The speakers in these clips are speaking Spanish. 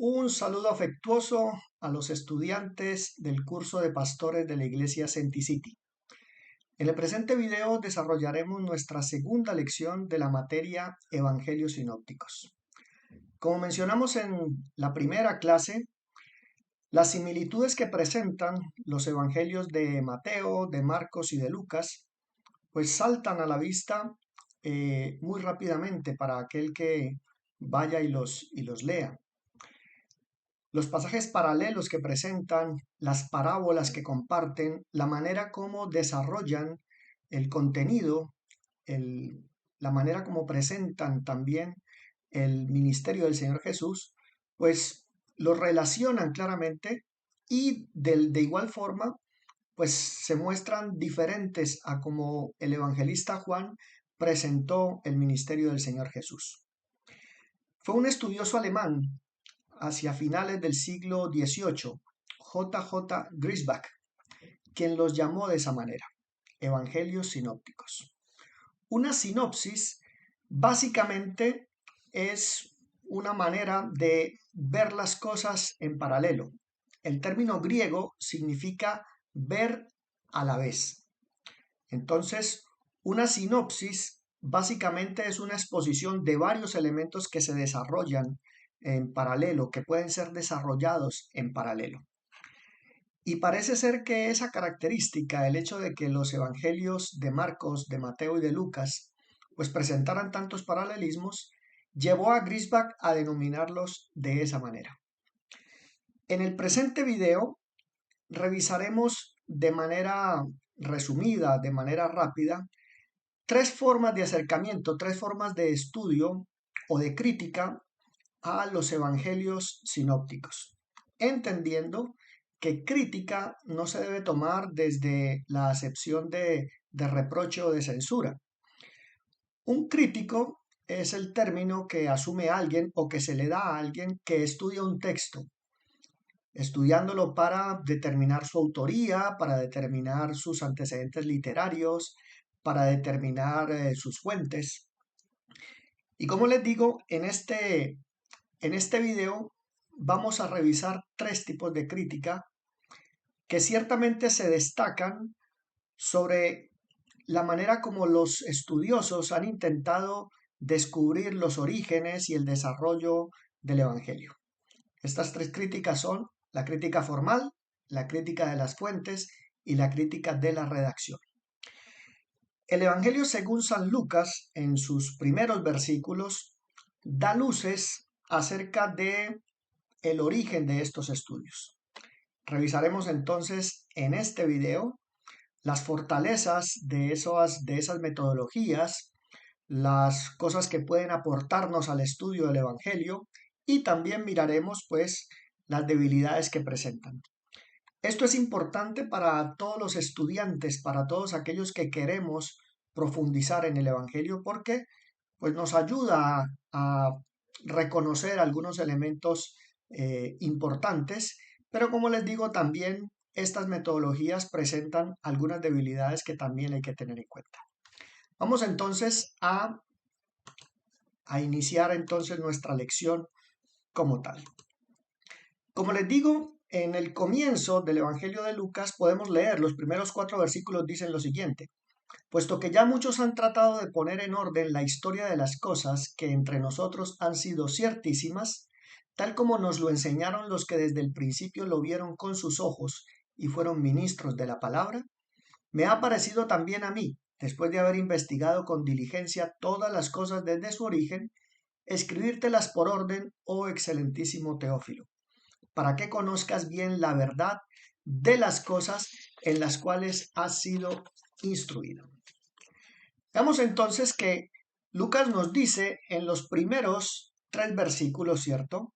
Un saludo afectuoso a los estudiantes del curso de pastores de la Iglesia City. En el presente video desarrollaremos nuestra segunda lección de la materia Evangelios Sinópticos. Como mencionamos en la primera clase, las similitudes que presentan los evangelios de Mateo, de Marcos y de Lucas, pues saltan a la vista muy rápidamente para aquel que vaya y los lea. Los pasajes paralelos que presentan, las parábolas que comparten, la manera como desarrollan el contenido, el- la manera como presentan también el ministerio del Señor Jesús, pues lo relacionan claramente y de igual forma, pues se muestran diferentes a como el evangelista Juan presentó el ministerio del Señor Jesús. Fue un estudioso alemán hacia finales del siglo XVIII, J. J. Griesbach, quien los llamó de esa manera, evangelios sinópticos. Una sinopsis básicamente es una manera de ver las cosas en paralelo. El término griego significa ver a la vez. Entonces, una sinopsis básicamente es una exposición de varios elementos que se desarrollan en paralelo, que pueden ser desarrollados en paralelo. Y parece ser que esa característica, el hecho de que los evangelios de Marcos, de Mateo y de Lucas, pues presentaran tantos paralelismos, llevó a Griesbach a denominarlos de esa manera. En el presente video revisaremos de manera resumida, de manera rápida, tres formas de acercamiento, tres formas de estudio o de crítica a los evangelios sinópticos, entendiendo que crítica no se debe tomar desde la acepción de reproche o de censura. Un crítico es el término que asume alguien o que se le da a alguien que estudia un texto, estudiándolo para determinar su autoría, para determinar sus antecedentes literarios, para determinar sus fuentes. Y como les digo, en este video vamos a revisar tres tipos de crítica que ciertamente se destacan sobre la manera como los estudiosos han intentado descubrir los orígenes y el desarrollo del Evangelio. Estas tres críticas son la crítica formal, la crítica de las fuentes y la crítica de la redacción. El Evangelio según San Lucas, en sus primeros versículos, da luces acerca de el origen de estos estudios. Revisaremos entonces en este video las fortalezas de esas metodologías, las cosas que pueden aportarnos al estudio del Evangelio y también miraremos pues las debilidades que presentan. Esto es importante para todos los estudiantes, para todos aquellos que queremos profundizar en el Evangelio porque pues nos ayuda a reconocer algunos elementos importantes, pero como les digo, también estas metodologías presentan algunas debilidades que también hay que tener en cuenta. Vamos entonces a iniciar entonces nuestra lección como tal. Como les digo, en el comienzo del Evangelio de Lucas podemos leer, los primeros 4 versículos dicen lo siguiente: puesto que ya muchos han tratado de poner en orden la historia de las cosas que entre nosotros han sido ciertísimas, tal como nos lo enseñaron los que desde el principio lo vieron con sus ojos y fueron ministros de la palabra, me ha parecido también a mí, después de haber investigado con diligencia todas las cosas desde su origen, escribírtelas por orden, oh excelentísimo Teófilo, para que conozcas bien la verdad de las cosas en las cuales has sido instruido. Veamos entonces que Lucas nos dice en los primeros 3 versículos, ¿cierto?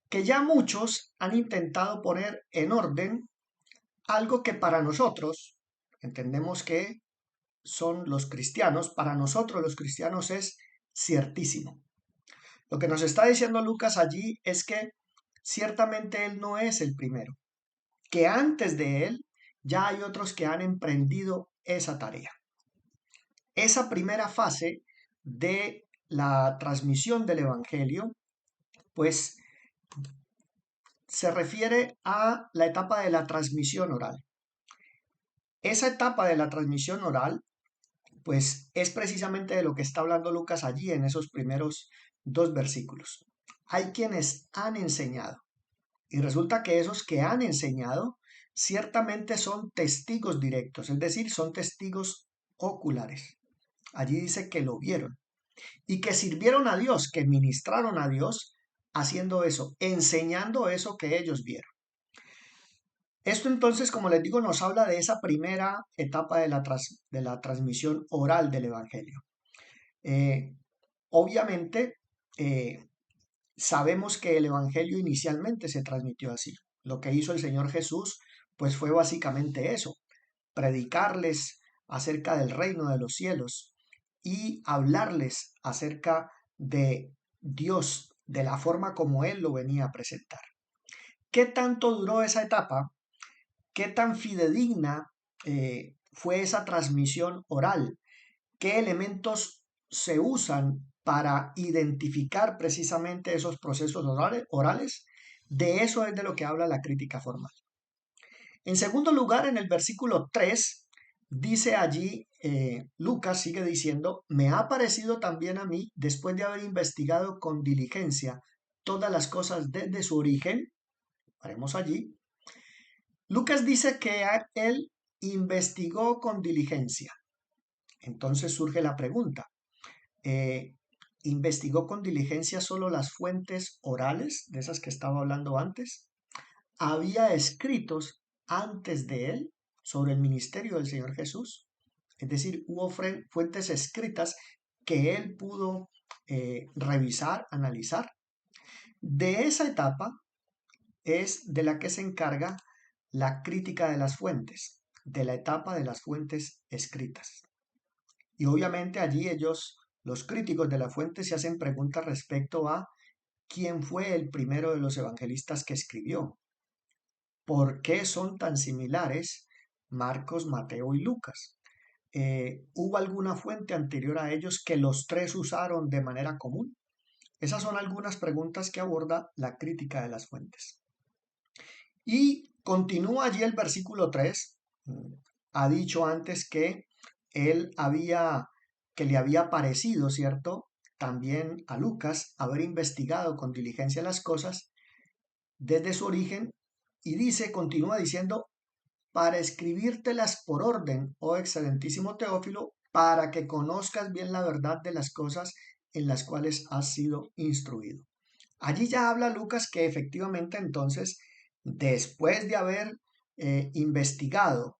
Que ya muchos han intentado poner en orden algo que para nosotros, entendemos que son los cristianos, para nosotros los cristianos es ciertísimo. Lo que nos está diciendo Lucas allí es que ciertamente él no es el primero, que antes de él ya hay otros que han emprendido esa tarea. Esa primera fase de la transmisión del Evangelio, pues se refiere a la etapa de la transmisión oral. Esa etapa de la transmisión oral, pues es precisamente de lo que está hablando Lucas allí en esos primeros dos versículos. Hay quienes han enseñado y resulta que esos que han enseñado ciertamente son testigos directos, es decir, son testigos oculares. Allí dice que lo vieron y que sirvieron a Dios, que ministraron a Dios haciendo eso, enseñando eso que ellos vieron. Esto entonces, como les digo, nos habla de esa primera etapa de la transmisión oral del Evangelio. Eh, obviamente, eh, sabemos que el Evangelio inicialmente se transmitió así. Lo que hizo el Señor Jesús, pues fue básicamente eso, predicarles acerca del reino de los cielos y hablarles acerca de Dios, de la forma como Él lo venía a presentar. ¿Qué tanto duró esa etapa? ¿Qué tan fidedigna fue esa transmisión oral? ¿Qué elementos se usan para identificar precisamente esos procesos orales? De eso es de lo que habla la crítica formal. En segundo lugar, en el versículo 3, dice allí, Lucas sigue diciendo, me ha parecido también a mí, después de haber investigado con diligencia todas las cosas desde su origen, haremos allí, Lucas dice que él investigó con diligencia. Entonces surge la pregunta, eh, ¿investigó con diligencia solo las fuentes orales, de esas que estaba hablando antes? ¿Había escritos antes de él sobre el ministerio del Señor Jesús? Es decir, hubo fuentes escritas que él pudo revisar, analizar. De esa etapa es de la que se encarga la crítica de las fuentes, de la etapa de las fuentes escritas. Y obviamente allí ellos, los críticos de la fuente, se hacen preguntas respecto a quién fue el primero de los evangelistas que escribió, por qué son tan similares Marcos, Mateo y Lucas. ¿Hubo alguna fuente anterior a ellos que los tres usaron de manera común? Esas son algunas preguntas que aborda la crítica de las fuentes. Y continúa allí el versículo 3. Ha dicho antes que que le había parecido, ¿cierto? También a Lucas haber investigado con diligencia las cosas desde su origen y continúa diciendo, para escribírtelas por orden, oh excelentísimo Teófilo, para que conozcas bien la verdad de las cosas en las cuales has sido instruido. Allí ya habla Lucas que efectivamente entonces, después de haber investigado,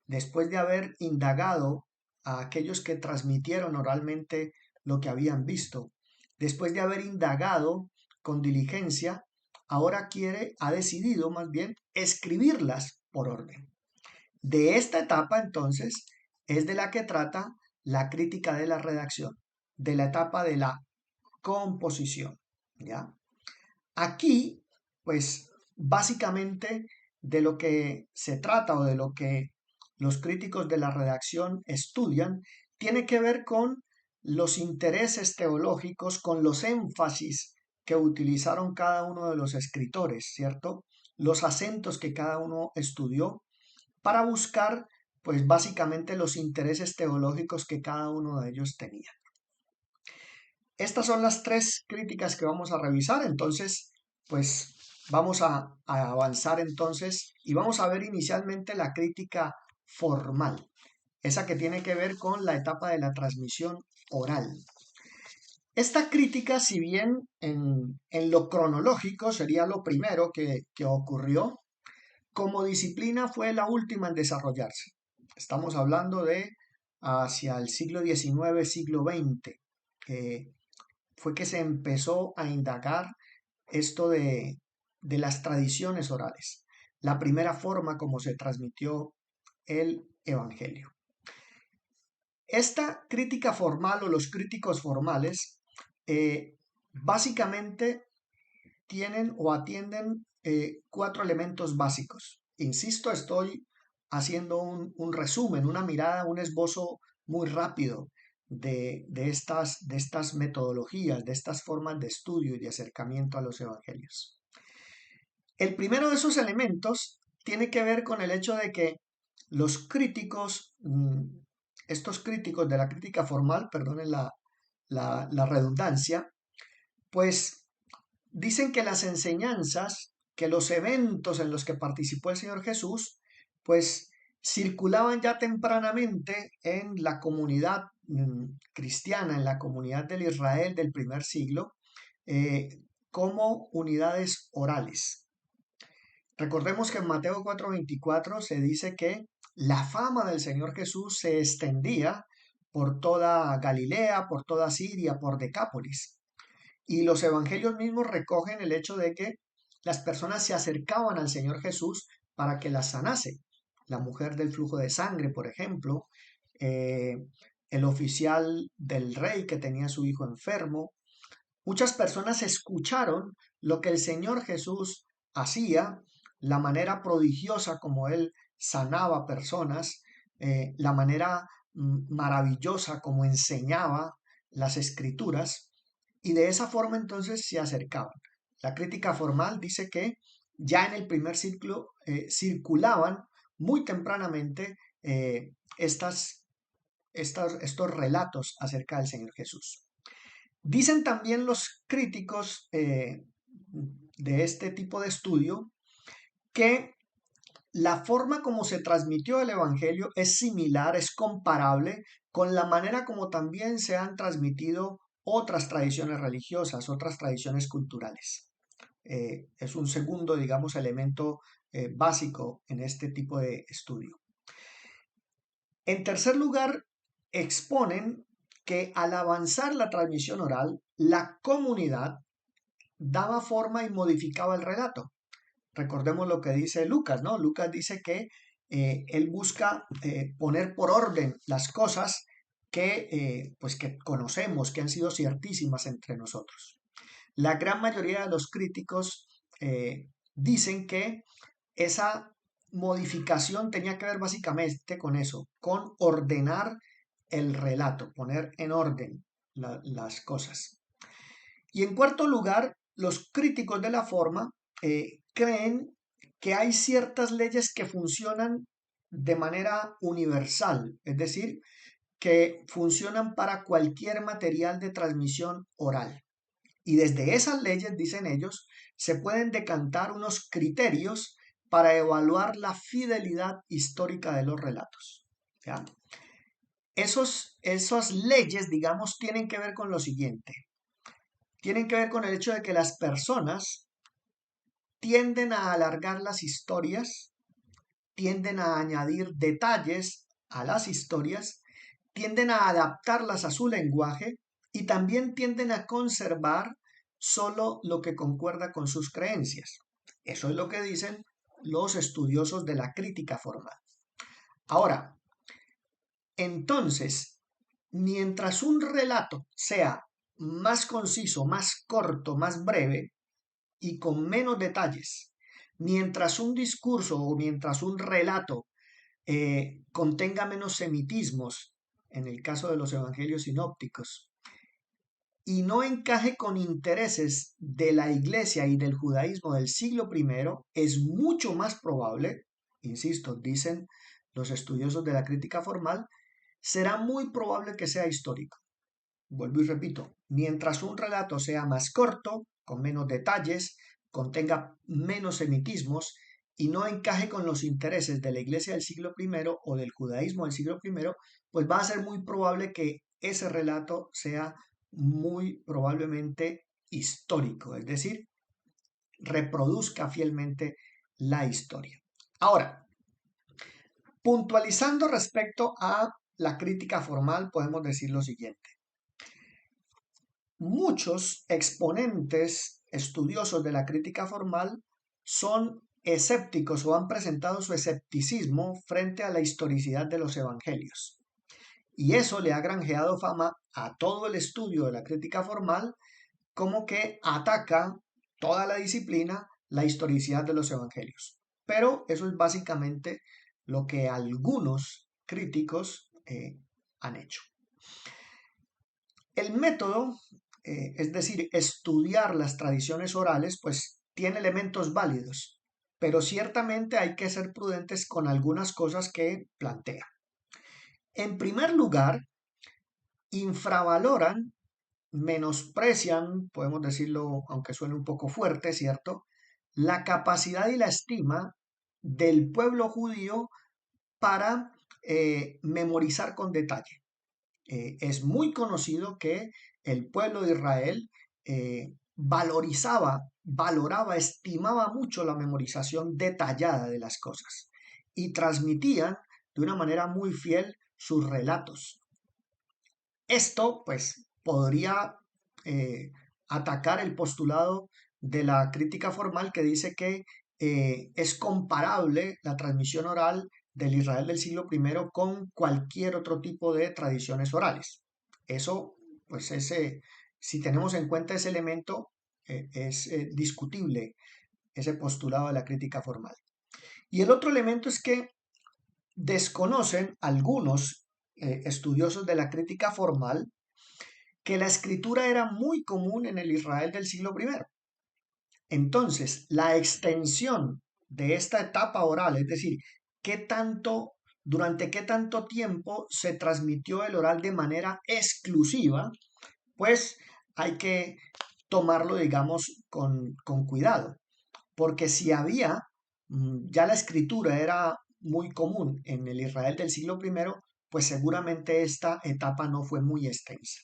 después de haber indagado a aquellos que transmitieron oralmente lo que habían visto, después de haber indagado con diligencia, ahora ha decidido más bien escribirlas por orden. De esta etapa entonces es de la que trata la crítica de la redacción, de la etapa de la composición, ¿ya? Aquí, pues básicamente de lo que se trata o de lo que los críticos de la redacción estudian, tiene que ver con los intereses teológicos, con los énfasis que utilizaron cada uno de los escritores, ¿cierto? Los acentos que cada uno estudió para buscar, pues básicamente los intereses teológicos que cada uno de ellos tenía. Estas son las tres críticas que vamos a revisar, entonces, pues vamos a avanzar entonces y vamos a ver inicialmente la crítica formal, esa que tiene que ver con la etapa de la transmisión oral. Esta crítica, si bien en lo cronológico sería lo primero que ocurrió, como disciplina fue la última en desarrollarse. Estamos hablando de hacia el siglo XIX, siglo XX. Fue que se empezó a indagar esto de las tradiciones orales, la primera forma como se transmitió el Evangelio. Esta crítica formal o los críticos formales básicamente tienen o atienden cuatro elementos básicos. Insisto, estoy haciendo un resumen, una mirada, un esbozo muy rápido de estas metodologías, de estas formas de estudio y de acercamiento a los evangelios. El primero de esos elementos tiene que ver con el hecho de que los críticos, estos críticos de la crítica formal, perdonen la redundancia, pues dicen que las enseñanzas, que los eventos en los que participó el Señor Jesús, pues circulaban ya tempranamente en la comunidad cristiana, en la comunidad del Israel del primer siglo, eh, como unidades orales. Recordemos que en Mateo 4:24 se dice que la fama del Señor Jesús se extendía por toda Galilea, por toda Siria, por Decápolis. Y los evangelios mismos recogen el hecho de que las personas se acercaban al Señor Jesús para que las sanase. La mujer del flujo de sangre, por ejemplo, eh, el oficial del rey que tenía a su hijo enfermo. Muchas personas escucharon lo que el Señor Jesús hacía, la manera prodigiosa como Él sanaba personas, la manera maravillosa como enseñaba las escrituras, y de esa forma entonces se acercaban. La crítica formal dice que ya en el primer ciclo circulaban muy tempranamente estos relatos acerca del Señor Jesús. Dicen también los críticos de este tipo de estudio que la forma como se transmitió el Evangelio es similar, es comparable con la manera como también se han transmitido otras tradiciones religiosas, otras tradiciones culturales. Es un segundo, digamos, elemento básico en este tipo de estudio. En tercer lugar, exponen que al avanzar la transmisión oral, la comunidad daba forma y modificaba el relato. Recordemos lo que dice Lucas, ¿no? Lucas dice que él busca poner por orden las cosas pues que conocemos, que han sido ciertísimas entre nosotros. La gran mayoría de los críticos dicen que esa modificación tenía que ver básicamente con eso, con ordenar el relato, poner en orden las cosas. Y en cuarto lugar, los críticos de la forma creen que hay ciertas leyes que funcionan de manera universal, es decir, que funcionan para cualquier material de transmisión oral. Y desde esas leyes, dicen ellos, se pueden decantar unos criterios para evaluar la fidelidad histórica de los relatos. ¿Ya? Esas leyes, digamos, tienen que ver con lo siguiente. Tienen que ver con el hecho de que las personas tienden a alargar las historias, tienden a añadir detalles a las historias, tienden a adaptarlas a su lenguaje y también tienden a conservar solo lo que concuerda con sus creencias. Eso es lo que dicen los estudiosos de la crítica formal. Ahora, entonces, mientras un relato sea más conciso, más corto, más breve y con menos detalles, mientras un discurso o mientras un relato contenga menos semitismos, en el caso de los evangelios sinópticos, y no encaje con intereses de la iglesia y del judaísmo del siglo I, es mucho más probable, insisto, dicen los estudiosos de la crítica formal, será muy probable que sea histórico. Vuelvo y repito, mientras un relato sea más corto, con menos detalles, contenga menos semitismos y no encaje con los intereses de la iglesia del siglo I o del judaísmo del siglo I, pues va a ser muy probable que ese relato sea muy probablemente histórico, es decir, reproduzca fielmente la historia. Ahora, puntualizando respecto a la crítica formal, podemos decir lo siguiente. Muchos exponentes estudiosos de la crítica formal son escépticos o han presentado su escepticismo frente a la historicidad de los evangelios. Y eso le ha granjeado fama a todo el estudio de la crítica formal como que ataca toda la disciplina, la historicidad de los evangelios. Pero eso es básicamente lo que algunos críticos han hecho. El método, es decir, estudiar las tradiciones orales, pues tiene elementos válidos, pero ciertamente hay que ser prudentes con algunas cosas que plantea. En primer lugar, infravaloran, menosprecian, podemos decirlo aunque suene un poco fuerte, ¿cierto?, la capacidad y la estima del pueblo judío para memorizar con detalle. Es muy conocido que el pueblo de Israel valoraba, estimaba mucho la memorización detallada de las cosas y transmitían de una manera muy fiel sus relatos. Esto, pues, podría eh, atacar el postulado de la crítica formal que dice que es comparable la transmisión oral del Israel del siglo I con cualquier otro tipo de tradiciones orales. Eso, pues, si tenemos en cuenta ese elemento, es discutible ese postulado de la crítica formal. Y el otro elemento es que desconocen algunos estudiosos de la crítica formal que la escritura era muy común en el Israel del siglo I. Entonces, la extensión de esta etapa oral, es decir, durante qué tanto tiempo se transmitió el oral de manera exclusiva, pues hay que tomarlo, digamos, con cuidado, porque si ya la escritura era muy común en el Israel del siglo I, pues seguramente esta etapa no fue muy extensa.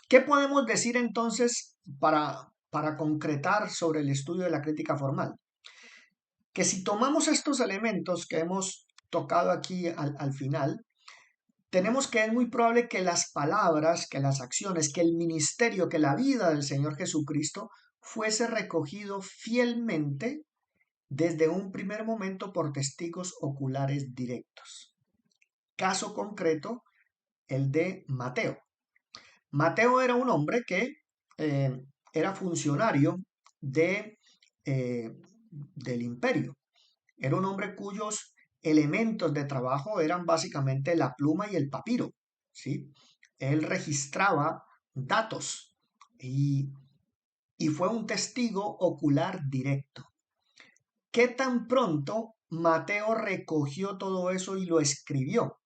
¿Qué podemos decir entonces para concretar sobre el estudio de la crítica formal? Que si tomamos estos elementos que hemos tocado aquí al final, tenemos que es muy probable que las palabras, que las acciones, que el ministerio, que la vida del Señor Jesucristo fuese recogido fielmente desde un primer momento por testigos oculares directos. Caso concreto, el de Mateo. Mateo era un hombre que eh, era funcionario de, eh, del imperio. Era un hombre cuyos elementos de trabajo eran básicamente la pluma y el papiro, ¿sí? Él registraba datos y fue un testigo ocular directo. ¿Qué tan pronto Mateo recogió todo eso y lo escribió?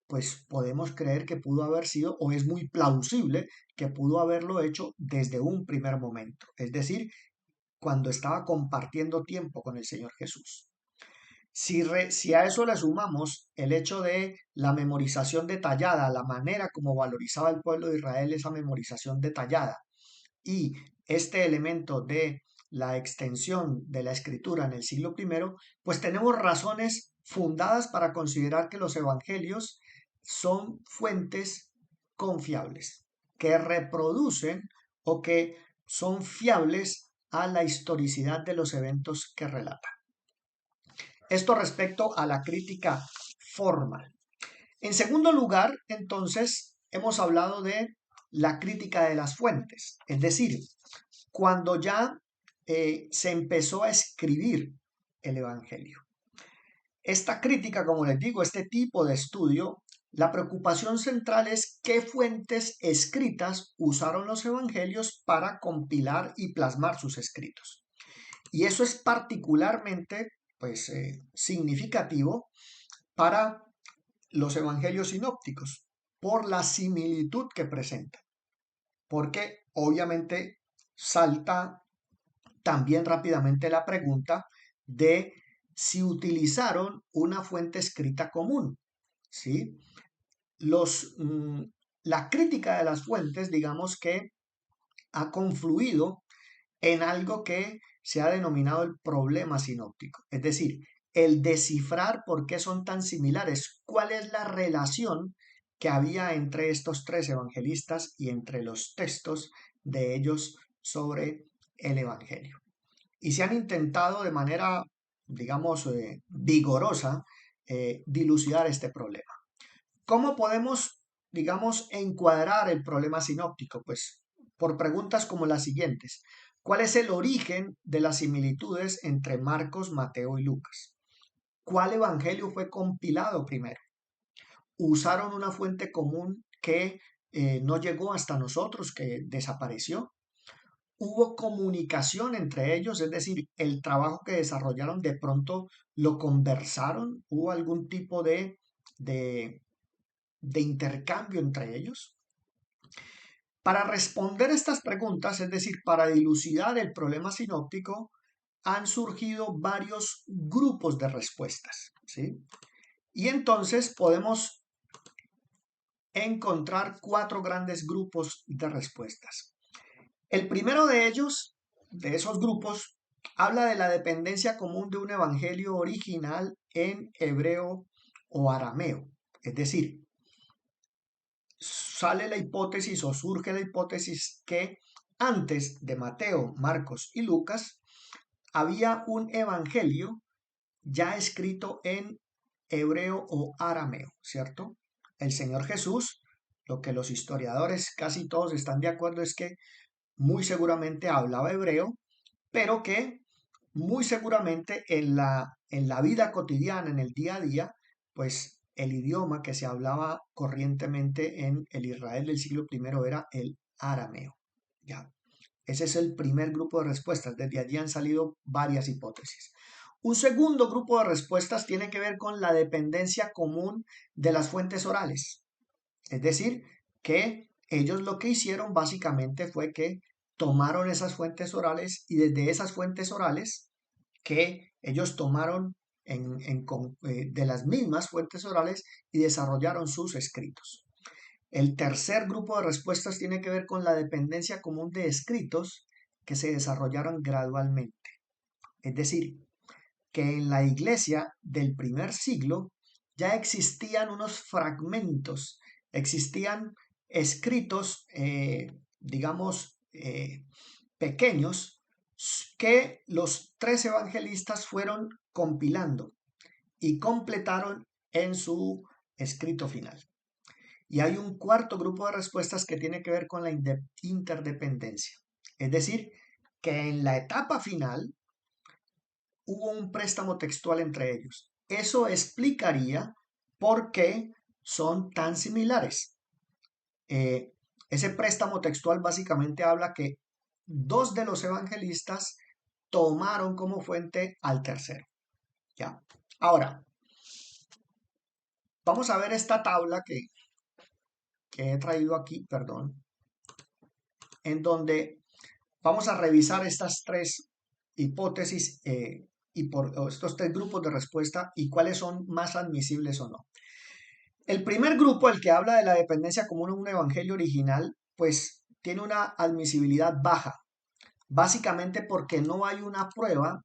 Pues podemos creer que pudo haber sido, o es muy plausible que pudo haberlo hecho desde un primer momento, es decir, cuando estaba compartiendo tiempo con el Señor Jesús. Si a eso le sumamos el hecho de la memorización detallada, la manera como valorizaba el pueblo de Israel esa memorización detallada, y este elemento de la extensión de la escritura en el siglo I, pues tenemos razones fundadas para considerar que los evangelios son fuentes confiables, que reproducen o que son fiables a la historicidad de los eventos que relatan. Esto respecto a la crítica formal. En segundo lugar, entonces, hemos hablado de la crítica de las fuentes, es decir, cuando ya se empezó a escribir el Evangelio. Esta crítica, como les digo, este tipo de estudio, la preocupación central es qué fuentes escritas usaron los evangelios para compilar y plasmar sus escritos. Y eso es particularmente pues, significativo para los evangelios sinópticos, por la similitud que presentan. Porque obviamente salta también rápidamente la pregunta de si utilizaron una fuente escrita común, ¿sí? La crítica de las fuentes, digamos que ha confluido en algo que se ha denominado el problema sinóptico, es decir, el descifrar por qué son tan similares, cuál es la relación que había entre estos tres evangelistas y entre los textos de ellos sobre el Evangelio. Y se han intentado de manera, digamos, vigorosa dilucidar este problema. ¿Cómo podemos, digamos, encuadrar el problema sinóptico? Pues por preguntas como las siguientes. ¿Cuál es el origen de las similitudes entre Marcos, Mateo y Lucas? ¿Cuál evangelio fue compilado primero? ¿Usaron una fuente común que no llegó hasta nosotros, que desapareció? hubo comunicación entre ellos, es decir, el trabajo que desarrollaron de pronto lo conversaron, hubo algún tipo de, de intercambio entre ellos. Para responder estas preguntas, es decir, para dilucidar el problema sinóptico, han surgido varios grupos de respuestas, ¿sí? Y entonces podemos encontrar cuatro grandes grupos de respuestas. El primero de ellos, de esos grupos, habla de la dependencia común de un evangelio original en hebreo o arameo. Es decir, sale la hipótesis o surge la hipótesis que antes de Mateo, Marcos y Lucas había un evangelio ya escrito en hebreo o arameo, ¿cierto? El Señor Jesús, lo que los historiadores casi todos están de acuerdo es que muy seguramente hablaba hebreo, pero que muy seguramente en la vida cotidiana, en el día a día, pues el idioma que se hablaba corrientemente en el Israel del siglo I era el arameo. ¿Ya? Ese es el primer grupo de respuestas. Desde allí han salido varias hipótesis. Un segundo grupo de respuestas tiene que ver con la dependencia común de las fuentes orales. Es decir, que ellos lo que hicieron básicamente fue que tomaron esas fuentes orales y desde esas fuentes orales que ellos tomaron de las mismas fuentes orales y desarrollaron sus escritos. El tercer grupo de respuestas tiene que ver con la dependencia común de escritos que se desarrollaron gradualmente. Es decir, que en la iglesia del primer siglo ya existían unos fragmentos, existían escritos, digamos, pequeños, que los tres evangelistas fueron compilando y completaron en su escrito final. Y hay un cuarto grupo de respuestas que tiene que ver con la interdependencia. Es decir, que en la etapa final hubo un préstamo textual entre ellos. Eso explicaría por qué son tan similares. Ese préstamo textual básicamente habla que dos de los evangelistas tomaron como fuente al tercero. ¿Ya? Ahora, vamos a ver esta tabla que he traído aquí, perdón, en donde vamos a revisar estas tres hipótesis o estos tres grupos de respuesta y cuáles son más admisibles o no. El primer grupo, el que habla de la dependencia común en un evangelio original, pues tiene una admisibilidad baja, básicamente porque no hay una prueba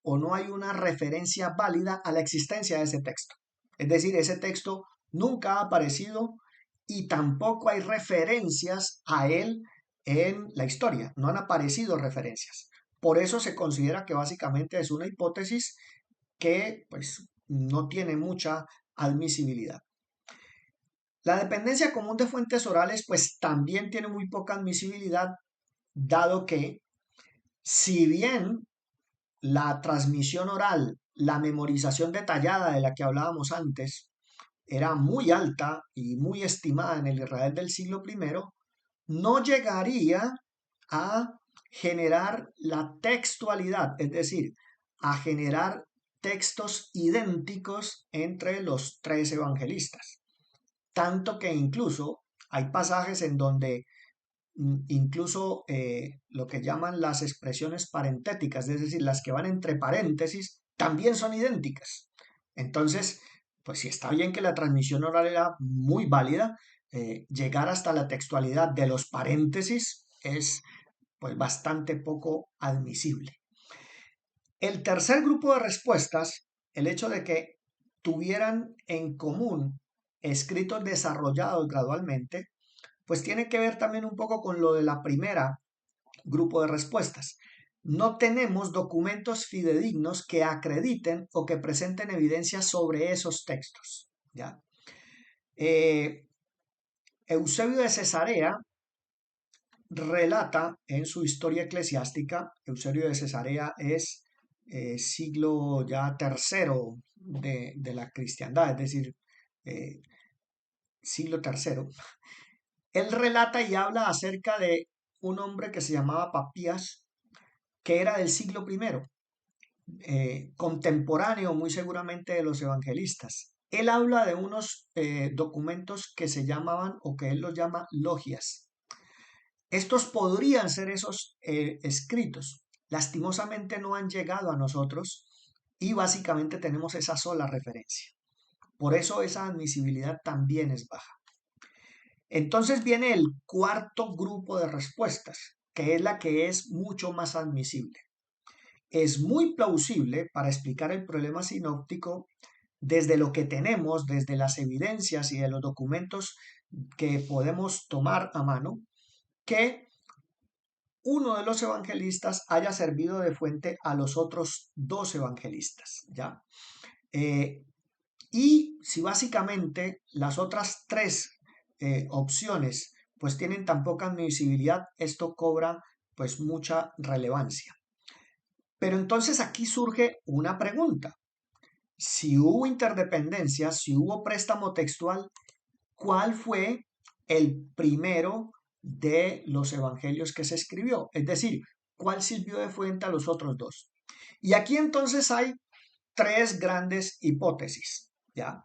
o no hay una referencia válida a la existencia de ese texto. Es decir, ese texto nunca ha aparecido y tampoco hay referencias a él en la historia, no han aparecido referencias. Por eso se considera que básicamente es una hipótesis que pues no tiene mucha admisibilidad. La dependencia común de fuentes orales pues también tiene muy poca admisibilidad, dado que si bien la transmisión oral, la memorización detallada de la que hablábamos antes, era muy alta y muy estimada en el Israel del siglo I, no llegaría a generar la textualidad, es decir, a generar textos idénticos entre los tres evangelistas. Tanto que incluso hay pasajes en donde incluso lo que llaman las expresiones parentéticas, es decir, las que van entre paréntesis, también son idénticas. Entonces, pues si está bien que la transmisión oral era muy válida, llegar hasta la textualidad de los paréntesis es pues bastante poco admisible. El tercer grupo de respuestas, el hecho de que tuvieran en común escritos desarrollados gradualmente, pues tiene que ver también un poco con lo de la primera grupo de respuestas. No tenemos documentos fidedignos que acrediten o que presenten evidencia sobre esos textos. ¿Ya? Eusebio de Cesarea relata en su historia eclesiástica, Eusebio de Cesarea es siglo ya tercero de la cristiandad, es decir, siglo tercero. Él relata y habla acerca de un hombre que se llamaba Papías, que era del siglo I, contemporáneo muy seguramente de los evangelistas. Él habla de unos documentos que se llamaban, o que él los llama, logias. Estos podrían ser esos escritos. Lastimosamente no han llegado a nosotros y básicamente tenemos esa sola referencia. Por eso esa admisibilidad también es baja. Entonces viene el cuarto grupo de respuestas, que es la que es mucho más admisible. Es muy plausible para explicar el problema sinóptico desde lo que tenemos, desde las evidencias y de los documentos que podemos tomar a mano, que uno de los evangelistas haya servido de fuente a los otros dos evangelistas, ¿ya? Y si básicamente las otras tres opciones pues tienen tan poca admisibilidad, esto cobra pues mucha relevancia. Pero entonces aquí surge una pregunta. Si hubo interdependencia, si hubo préstamo textual, ¿cuál fue el primero de los evangelios que se escribió? Es decir, ¿cuál sirvió de fuente a los otros dos? Y aquí entonces hay tres grandes hipótesis, ¿ya?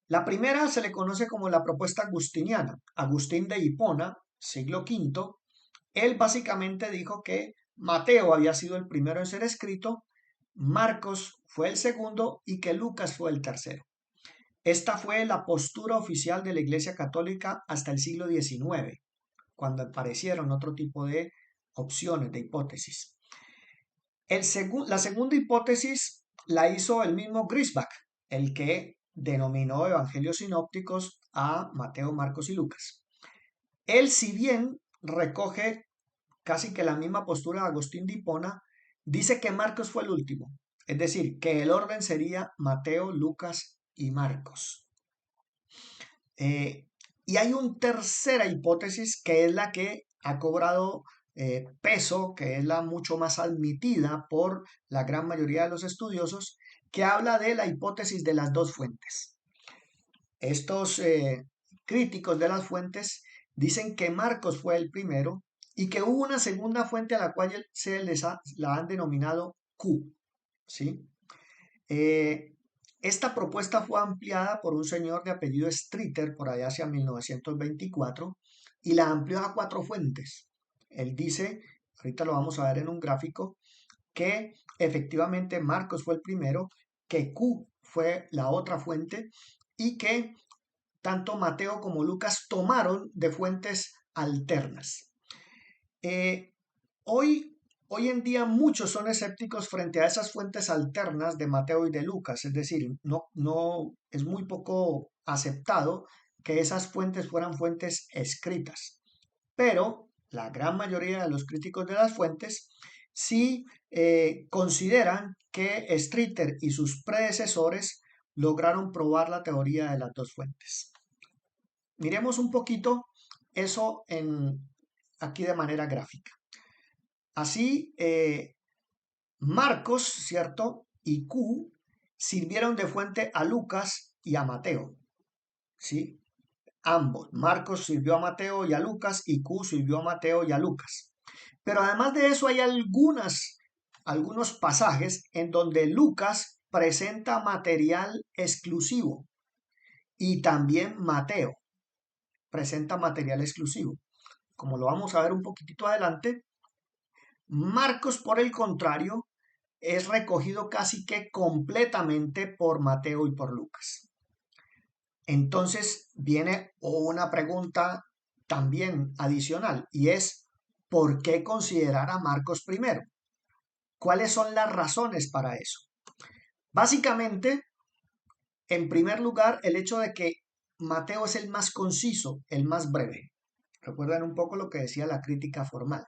La primera se le conoce como la propuesta agustiniana. Agustín de Hipona, siglo V, él básicamente dijo que Mateo había sido el primero en ser escrito, Marcos fue el segundo y que Lucas fue el tercero. Esta fue la postura oficial de la Iglesia Católica hasta el siglo XIX, cuando aparecieron otro tipo de opciones, de hipótesis. La segunda hipótesis la hizo el mismo Griesbach, el que denominó evangelios sinópticos a Mateo, Marcos y Lucas. Él, si bien recoge casi que la misma postura de Agustín de Hipona, dice que Marcos fue el último, es decir, que el orden sería Mateo, Lucas y Marcos. Y hay una tercera hipótesis que es la que ha cobrado peso, que es la mucho más admitida por la gran mayoría de los estudiosos, que habla de la hipótesis de las dos fuentes. Estos críticos de las fuentes dicen que Marcos fue el primero y que hubo una segunda fuente a la cual la han denominado Q, ¿sí? Esta propuesta fue ampliada por un señor de apellido Streeter por allá hacia 1924 y la amplió a 4 fuentes. Él dice, ahorita lo vamos a ver en un gráfico, que efectivamente Marcos fue el primero, que Q fue la otra fuente y que tanto Mateo como Lucas tomaron de fuentes alternas. Hoy en día muchos son escépticos frente a esas fuentes alternas de Mateo y de Lucas, es decir, no es muy poco aceptado que esas fuentes fueran fuentes escritas, pero la gran mayoría de los críticos de las fuentes sí consideran que Streeter y sus predecesores lograron probar la teoría de las dos fuentes. Miremos un poquito eso aquí de manera gráfica. Así, Marcos, ¿cierto? Y Q sirvieron de fuente a Lucas y a Mateo, ¿sí? Ambos. Marcos sirvió a Mateo y a Lucas y Q sirvió a Mateo y a Lucas. Pero además de eso hay algunos pasajes en donde Lucas presenta material exclusivo y también Mateo presenta material exclusivo. Como lo vamos a ver un poquitito adelante, Marcos, por el contrario, es recogido casi que completamente por Mateo y por Lucas. Entonces viene una pregunta también adicional y es, ¿por qué considerar a Marcos primero? ¿Cuáles son las razones para eso? Básicamente, en primer lugar, el hecho de que Mateo es el más conciso, el más breve. Recuerdan un poco lo que decía la crítica formal.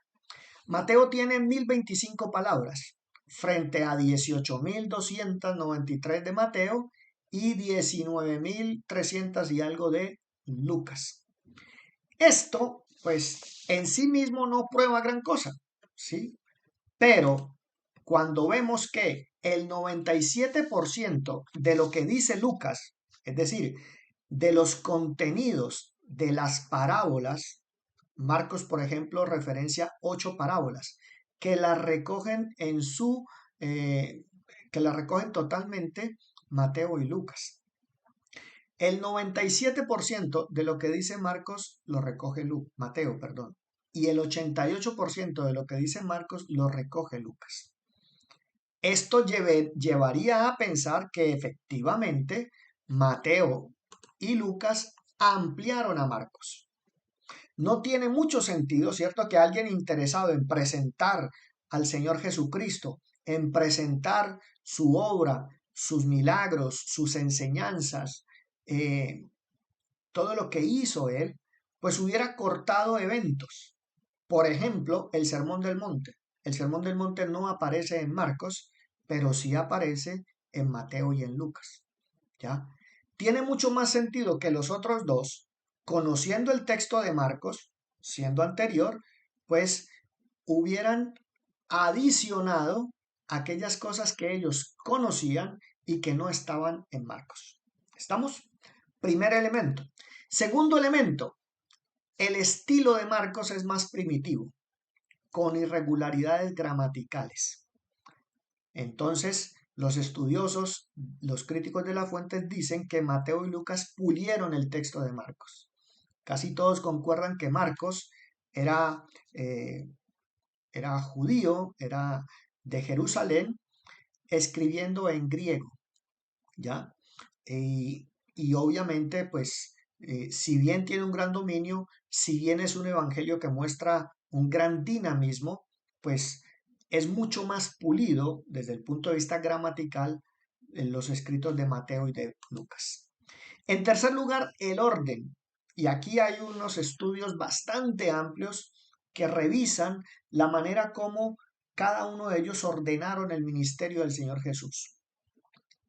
Mateo tiene 1025 palabras frente a 18.293 de Mateo y 19.300 y algo de Lucas. Esto, pues, en sí mismo no prueba gran cosa, ¿sí? Pero cuando vemos que el 97% de lo que dice Lucas, es decir, de los contenidos de las parábolas, Marcos, por ejemplo, referencia 8 parábolas que las recogen eh, que las recogen totalmente Mateo y Lucas. El 97% de lo que dice Marcos lo recoge Mateo, perdón, y el 88% de lo que dice Marcos lo recoge Lucas. Esto llevaría a pensar que efectivamente Mateo y Lucas ampliaron a Marcos. No tiene mucho sentido, ¿cierto?, que alguien interesado en presentar al Señor Jesucristo, en presentar su obra, sus milagros, sus enseñanzas, todo lo que hizo él, pues hubiera cortado eventos. Por ejemplo, el Sermón del Monte. El Sermón del Monte no aparece en Marcos, pero sí aparece en Mateo y en Lucas. ¿Ya? Tiene mucho más sentido que los otros dos, conociendo el texto de Marcos, siendo anterior, pues hubieran adicionado aquellas cosas que ellos conocían y que no estaban en Marcos. ¿Estamos? Primer elemento. Segundo elemento, el estilo de Marcos es más primitivo, con irregularidades gramaticales. Entonces, los estudiosos, los críticos de la fuente dicen que Mateo y Lucas pulieron el texto de Marcos. Casi todos concuerdan que Marcos era, eh, era judío, era de Jerusalén, escribiendo en griego, ¿ya? Y obviamente, pues, si bien tiene un gran dominio, si bien es un evangelio que muestra un gran dinamismo, pues es mucho más pulido desde el punto de vista gramatical en los escritos de Mateo y de Lucas. En tercer lugar, el orden. Y aquí hay unos estudios bastante amplios que revisan la manera como cada uno de ellos ordenaron el ministerio del Señor Jesús.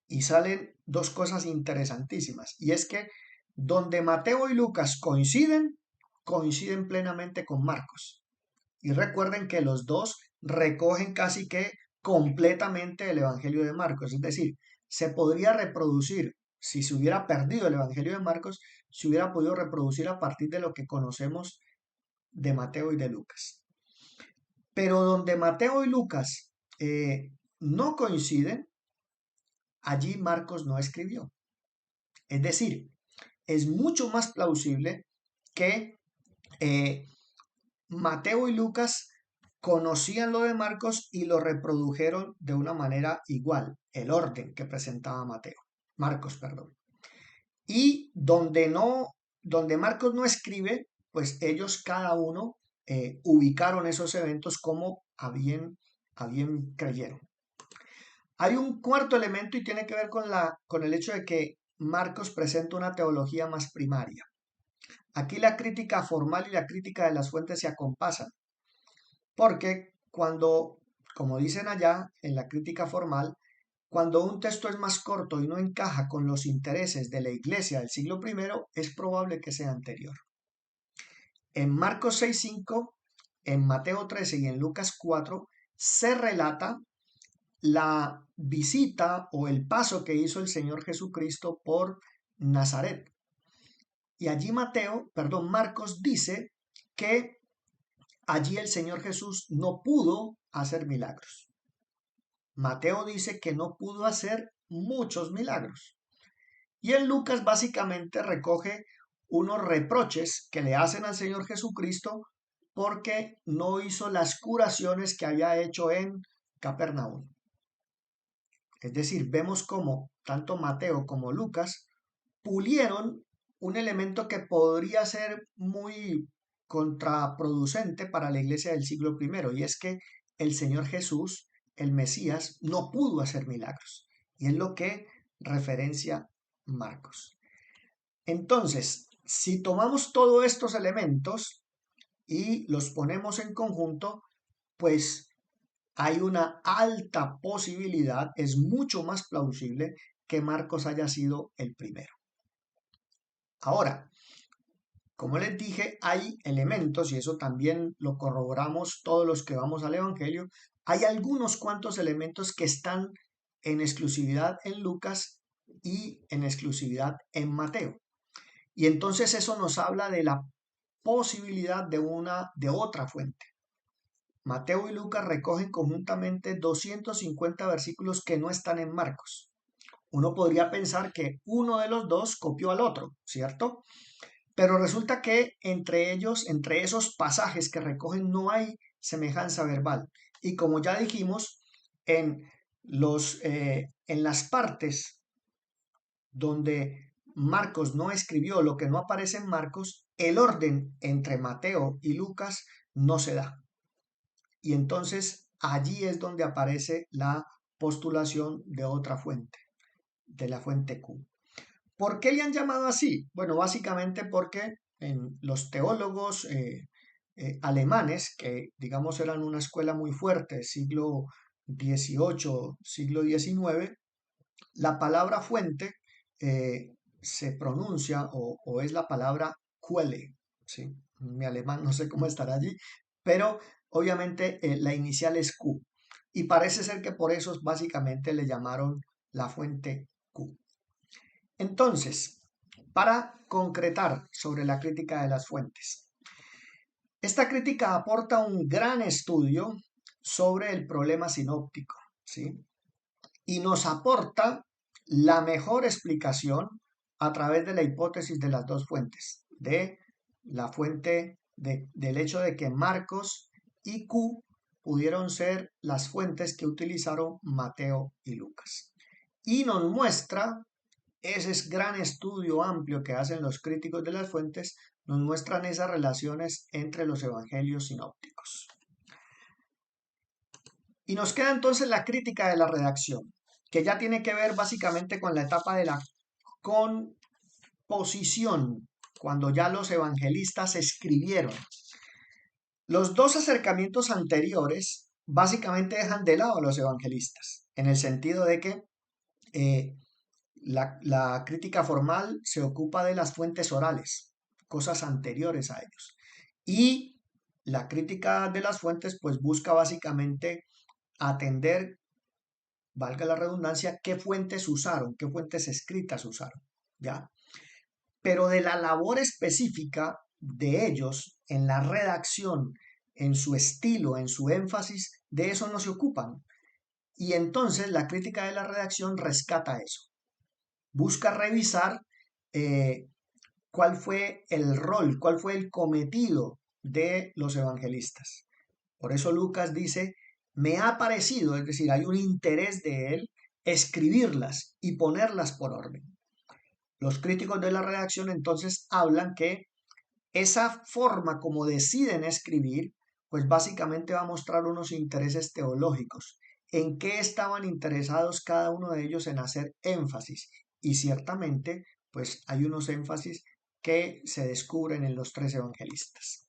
Y salen dos cosas interesantísimas. Y es que donde Mateo y Lucas coinciden, coinciden plenamente con Marcos. Y recuerden que los dos recogen casi que completamente el Evangelio de Marcos. Es decir, se podría reproducir, si se hubiera perdido el Evangelio de Marcos, se hubiera podido reproducir a partir de lo que conocemos de Mateo y de Lucas. Pero donde Mateo y Lucas no coinciden, allí Marcos no escribió. Es decir, es mucho más plausible que eh, Mateo y Lucas conocían lo de Marcos y lo reprodujeron de una manera igual, el orden que presentaba Marcos, perdón. Y donde Marcos no escribe, pues ellos cada uno ubicaron esos eventos como a bien creyeron. Hay un cuarto elemento y tiene que ver con el hecho de que Marcos presenta una teología más primaria. Aquí la crítica formal y la crítica de las fuentes se acompasan, porque como dicen allá en la crítica formal, cuando un texto es más corto y no encaja con los intereses de la iglesia del siglo I, es probable que sea anterior. En Marcos 6:5, en Mateo 13 y en Lucas 4 se relata la visita o el paso que hizo el Señor Jesucristo por Nazaret. Y allí Marcos dice que allí el Señor Jesús no pudo hacer milagros. Mateo dice que no pudo hacer muchos milagros. Y en Lucas básicamente recoge unos reproches que le hacen al Señor Jesucristo porque no hizo las curaciones que había hecho en Capernaum. Es decir, vemos cómo tanto Mateo como Lucas pulieron un elemento que podría ser muy contraproducente para la iglesia del siglo I, y es que el Señor Jesús, el Mesías, no pudo hacer milagros. Y es lo que referencia Marcos. Entonces, si tomamos todos estos elementos y los ponemos en conjunto, pues hay una alta posibilidad, es mucho más plausible que Marcos haya sido el primero. Ahora, como les dije, hay elementos, y eso también lo corroboramos todos los que vamos al Evangelio, hay algunos cuantos elementos que están en exclusividad en Lucas y en exclusividad en Mateo. Y entonces eso nos habla de la posibilidad de otra fuente. Mateo y Lucas recogen conjuntamente 250 versículos que no están en Marcos. Uno podría pensar que uno de los dos copió al otro, ¿cierto? Pero resulta que entre ellos, entre esos pasajes que recogen, no hay semejanza verbal. Y como ya dijimos, en las partes donde Marcos no escribió lo que no aparece en Marcos, el orden entre Mateo y Lucas no se da. Y entonces allí es donde aparece la postulación de otra fuente, de la fuente Q. ¿Por qué le han llamado así? Bueno, básicamente porque en los teólogos alemanes, que digamos eran una escuela muy fuerte, siglo XVIII, siglo XIX, la palabra fuente se pronuncia o es la palabra Quelle, ¿sí? Mi alemán no sé cómo estará allí, pero obviamente la inicial es Q. Y parece ser que por eso básicamente le llamaron la fuente Q. Entonces, para concretar sobre la crítica de las fuentes, esta crítica aporta un gran estudio sobre el problema sinóptico, ¿sí? Y nos aporta la mejor explicación a través de la hipótesis de las dos fuentes, de la fuente del hecho de que Marcos y Q pudieron ser las fuentes que utilizaron Mateo y Lucas. Y nos muestra ese gran estudio amplio que hacen los críticos de las fuentes, nos muestran esas relaciones entre los evangelios sinópticos. Y nos queda entonces la crítica de la redacción, que ya tiene que ver básicamente con la etapa de la composición, cuando ya los evangelistas escribieron. Los dos acercamientos anteriores básicamente dejan de lado a los evangelistas, en el sentido de que la crítica formal se ocupa de las fuentes orales, cosas anteriores a ellos. Y la crítica de las fuentes pues busca básicamente atender, valga la redundancia, qué fuentes usaron, qué fuentes escritas usaron, ¿ya? Pero de la labor específica de ellos en la redacción, en su estilo, en su énfasis, de eso no se ocupan. Y entonces la crítica de la redacción rescata eso. Busca revisar cuál fue el rol, cuál fue el cometido de los evangelistas. Por eso Lucas dice, me ha parecido, es decir, hay un interés de él escribirlas y ponerlas por orden. Los críticos de la redacción entonces hablan que esa forma como deciden escribir, pues básicamente va a mostrar unos intereses teológicos, en qué estaban interesados cada uno de ellos en hacer énfasis. Y ciertamente, pues hay unos énfasis que se descubren en los tres evangelistas.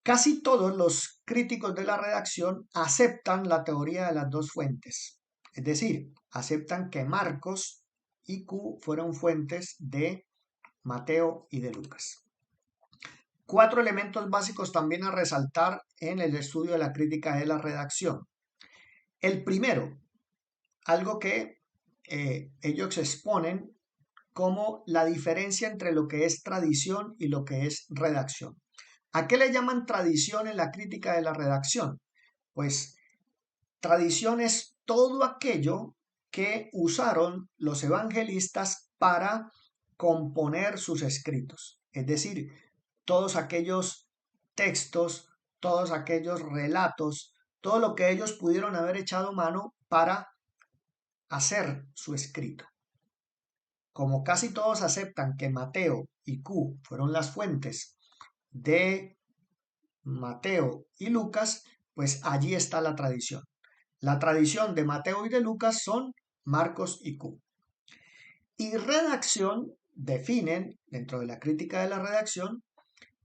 Casi todos los críticos de la redacción aceptan la teoría de las dos fuentes, es decir, aceptan que Marcos y Q fueron fuentes de Mateo y de Lucas. 4 elementos básicos también a resaltar en el estudio de la crítica de la redacción. El primero, algo que ellos exponen como la diferencia entre lo que es tradición y lo que es redacción. ¿A qué le llaman tradición en la crítica de la redacción? Pues tradición es todo aquello que usaron los evangelistas para componer sus escritos. Es decir, todos aquellos textos, todos aquellos relatos, todo lo que ellos pudieron haber echado mano para hacer su escrito. Como casi todos aceptan que Mateo y Q fueron las fuentes de Mateo y Lucas, pues allí está la tradición. La tradición de Mateo y de Lucas son Marcos y Q. Y redacción definen, dentro de la crítica de la redacción,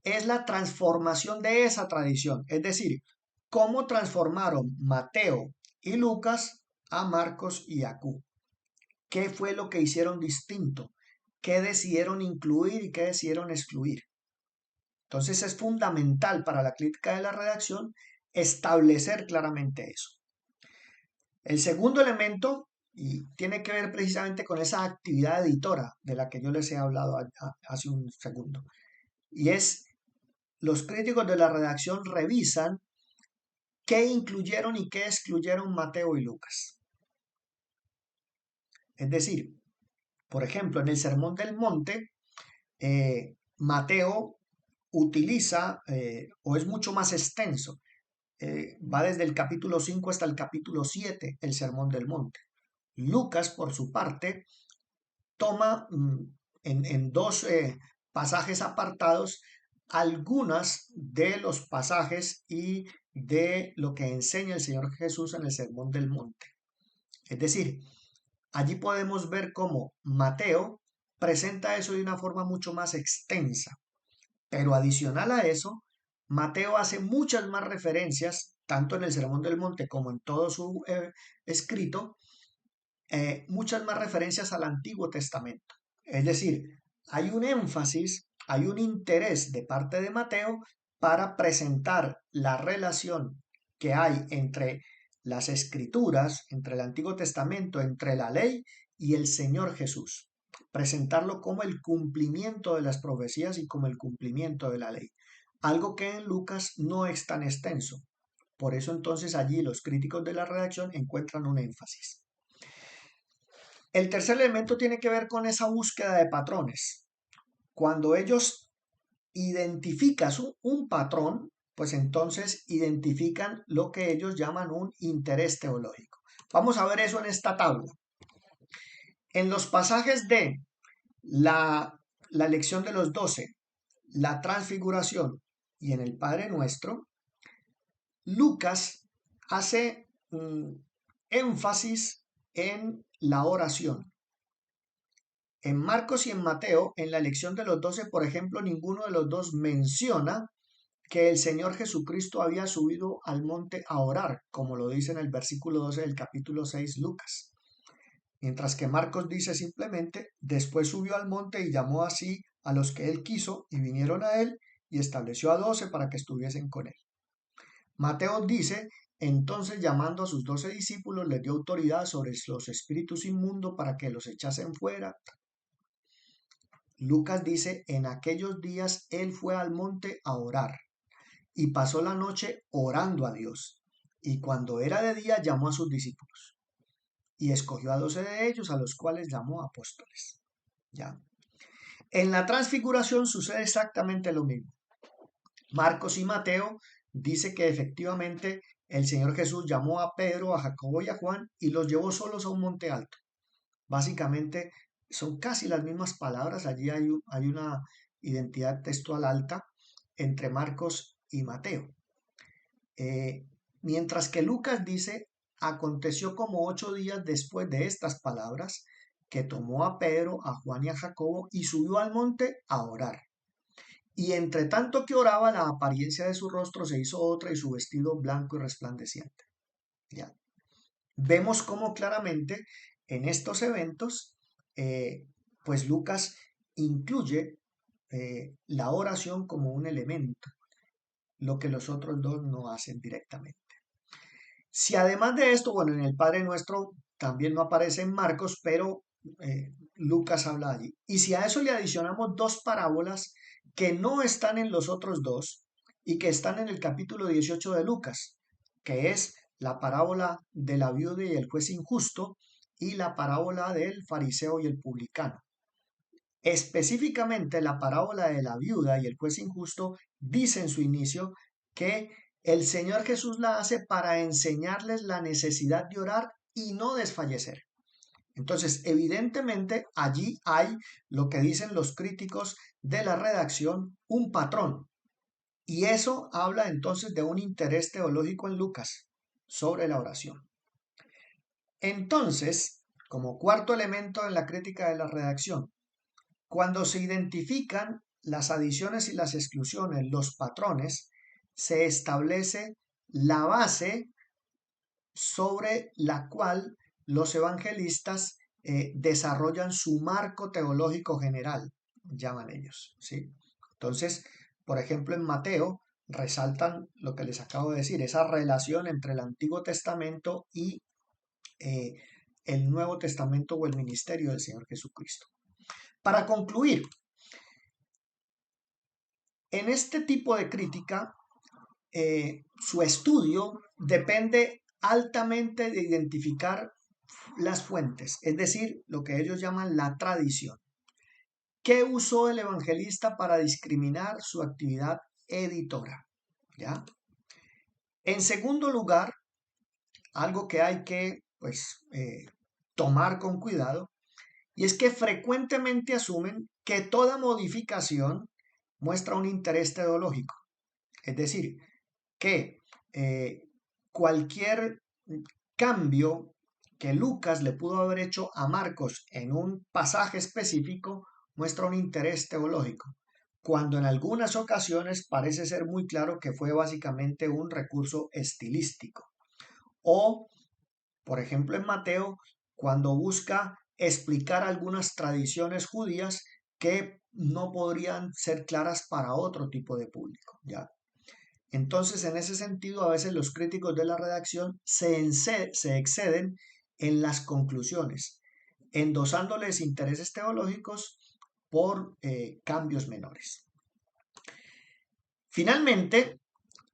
es la transformación de esa tradición, es decir, cómo transformaron Mateo y Lucas a Marcos y a Q. ¿Qué fue lo que hicieron distinto? ¿Qué decidieron incluir y qué decidieron excluir? Entonces es fundamental para la crítica de la redacción establecer claramente eso. El segundo elemento, y tiene que ver precisamente con esa actividad editora de la que yo les he hablado hace un segundo. y es los críticos de la redacción revisan qué incluyeron y qué excluyeron Mateo y Lucas. Es decir, por ejemplo, en el Sermón del Monte, Mateo utiliza o es mucho más extenso. Va desde el capítulo 5 hasta el capítulo 7, el Sermón del Monte. Lucas, por su parte, toma en dos pasajes apartados algunas de los pasajes y de lo que enseña el Señor Jesús en el Sermón del Monte. Es decir, allí podemos ver cómo Mateo presenta eso de una forma mucho más extensa, pero adicional a eso, Mateo hace muchas más referencias, tanto en el Sermón del Monte como en todo su escrito, muchas más referencias al Antiguo Testamento. Es decir, hay un énfasis, hay un interés de parte de Mateo para presentar la relación que hay entre las escrituras, entre el Antiguo Testamento, entre la ley y el Señor Jesús. Presentarlo como el cumplimiento de las profecías y como el cumplimiento de la ley. Algo que en Lucas no es tan extenso. Por eso entonces allí los críticos de la redacción encuentran un énfasis. El tercer elemento tiene que ver con esa búsqueda de patrones. Cuando ellos identifican un patrón, pues entonces identifican lo que ellos llaman un interés teológico. Vamos a ver eso en esta tabla. En los pasajes de la lección de los 12, la transfiguración y en el Padre Nuestro, Lucas hace énfasis en la oración. En Marcos y en Mateo, en la elección de los 12, por ejemplo, ninguno de los dos menciona que el Señor Jesucristo había subido al monte a orar, como lo dice en el versículo 12 del capítulo 6 Lucas. Mientras que Marcos dice simplemente, después subió al monte y llamó así a los que él quiso y vinieron a él y estableció a 12 para que estuviesen con él. Mateo dice, entonces llamando a sus 12 discípulos les dio autoridad sobre los espíritus inmundos para que los echasen fuera. Lucas dice, en aquellos días él fue al monte a orar y pasó la noche orando a Dios. Y cuando era de día llamó a sus discípulos y escogió a 12 de ellos, a los cuales llamó apóstoles. ¿Ya? En la transfiguración sucede exactamente lo mismo. Marcos y Mateo dice que efectivamente el Señor Jesús llamó a Pedro, a Jacobo y a Juan y los llevó solos a un monte alto. Básicamente son casi las mismas palabras, allí hay una identidad textual alta entre Marcos y Mateo. Mientras que Lucas dice, aconteció como 8 días después de estas palabras, que tomó a Pedro, a Juan y a Jacobo y subió al monte a orar. Y entre tanto que oraba, la apariencia de su rostro se hizo otra y su vestido blanco y resplandeciente. ¿Ya? Vemos cómo claramente en estos eventos, pues Lucas incluye la oración como un elemento, lo que los otros dos no hacen directamente. Si además de esto, bueno, en el Padre Nuestro también no aparece en Marcos, pero Lucas habla allí. Y si a eso le adicionamos dos parábolas que no están en los otros dos y que están en el capítulo 18 de Lucas, que es la parábola de la viuda y el juez injusto y la parábola del fariseo y el publicano. Específicamente la parábola de la viuda y el juez injusto dice en su inicio que el Señor Jesús la hace para enseñarles la necesidad de orar y no desfallecer. Entonces, evidentemente, allí hay lo que dicen los críticos de la redacción, un patrón. Y eso habla entonces de un interés teológico en Lucas sobre la oración. Entonces, como cuarto elemento en la crítica de la redacción, cuando se identifican las adiciones y las exclusiones, los patrones, se establece la base sobre la cual los evangelistas desarrollan su marco teológico general, llaman ellos, ¿sí? Entonces, por ejemplo, en Mateo resaltan lo que les acabo de decir, esa relación entre el Antiguo Testamento y eh, el Nuevo Testamento o el ministerio del Señor Jesucristo. Para concluir, En este tipo de crítica, su estudio depende altamente de identificar las fuentes, es decir, lo que ellos llaman la tradición. ¿Qué usó el evangelista para discriminar su actividad editora? ¿Ya? En segundo lugar, algo que hay que tomar con cuidado, y es que frecuentemente asumen que toda modificación muestra un interés teológico. Es decir, que cualquier cambio que Lucas le pudo haber hecho a Marcos en un pasaje específico muestra un interés teológico, cuando en algunas ocasiones parece ser muy claro que fue básicamente un recurso estilístico. O, por ejemplo, en Mateo, cuando busca explicar algunas tradiciones judías que no podrían ser claras para otro tipo de público, ¿ya? Entonces, en ese sentido, a veces los críticos de la redacción se exceden en las conclusiones, endosándoles intereses teológicos por cambios menores. Finalmente,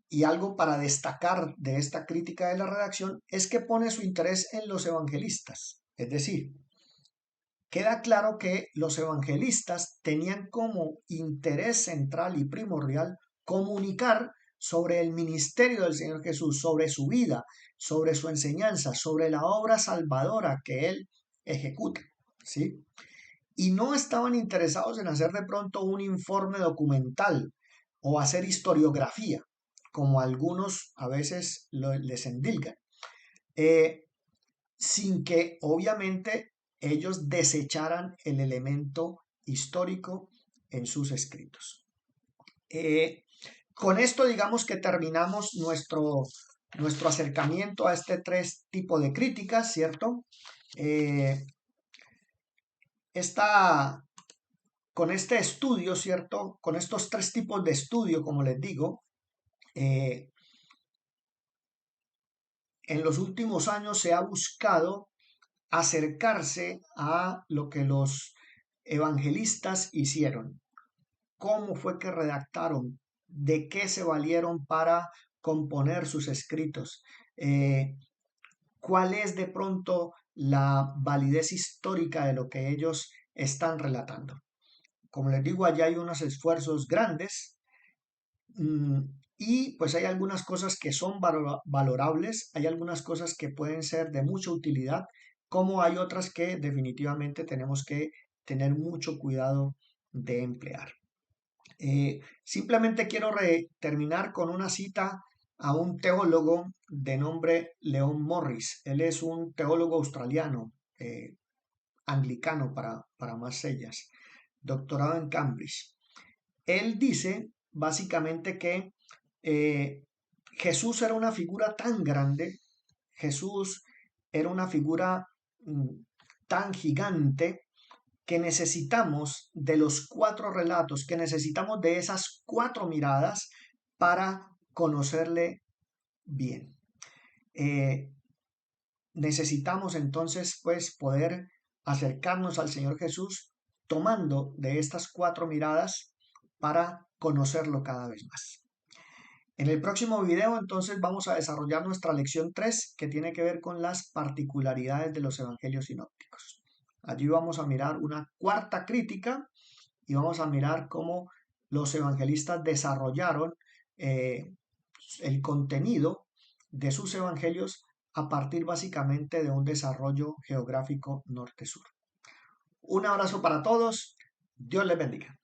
y algo para destacar de esta crítica de la redacción, es que pone su interés en los evangelistas. Es decir, queda claro que los evangelistas tenían como interés central y primordial comunicar sobre el ministerio del Señor Jesús, sobre su vida, sobre su enseñanza, sobre la obra salvadora que Él ejecuta, ¿sí? Y no estaban interesados en hacer de pronto un informe documental o hacer historiografía, como algunos a veces les endilgan, sin que obviamente ellos desecharan el elemento histórico en sus escritos. Con esto digamos que terminamos nuestro acercamiento a este tres tipos de críticas, ¿cierto? Con este estudio, ¿cierto? Con estos tres tipos de estudio, como les digo, en los últimos años se ha buscado acercarse a lo que los evangelistas hicieron, cómo fue que redactaron, de qué se valieron para componer sus escritos, cuál es de pronto la validez histórica de lo que ellos están relatando. Como les digo, allá hay unos esfuerzos grandes y pues hay algunas cosas que son valorables, hay algunas cosas que pueden ser de mucha utilidad, como hay otras que definitivamente tenemos que tener mucho cuidado de emplear. Simplemente quiero terminar con una cita a un teólogo de nombre Leon Morris. Él es un teólogo australiano, anglicano para más sellas, doctorado en Cambridge. Él dice básicamente que Jesús era una figura tan grande, Jesús era una figura tan gigante, que necesitamos de los cuatro relatos, que necesitamos de esas cuatro miradas para conocerle bien. Necesitamos entonces pues poder acercarnos al Señor Jesús tomando de estas cuatro miradas para conocerlo cada vez más. En el próximo video entonces vamos a desarrollar nuestra lección 3 que tiene que ver con las particularidades de los evangelios sinópticos. Allí vamos a mirar una cuarta crítica y vamos a mirar cómo los evangelistas desarrollaron el contenido de sus evangelios a partir básicamente de un desarrollo geográfico norte-sur. Un abrazo para todos, Dios les bendiga.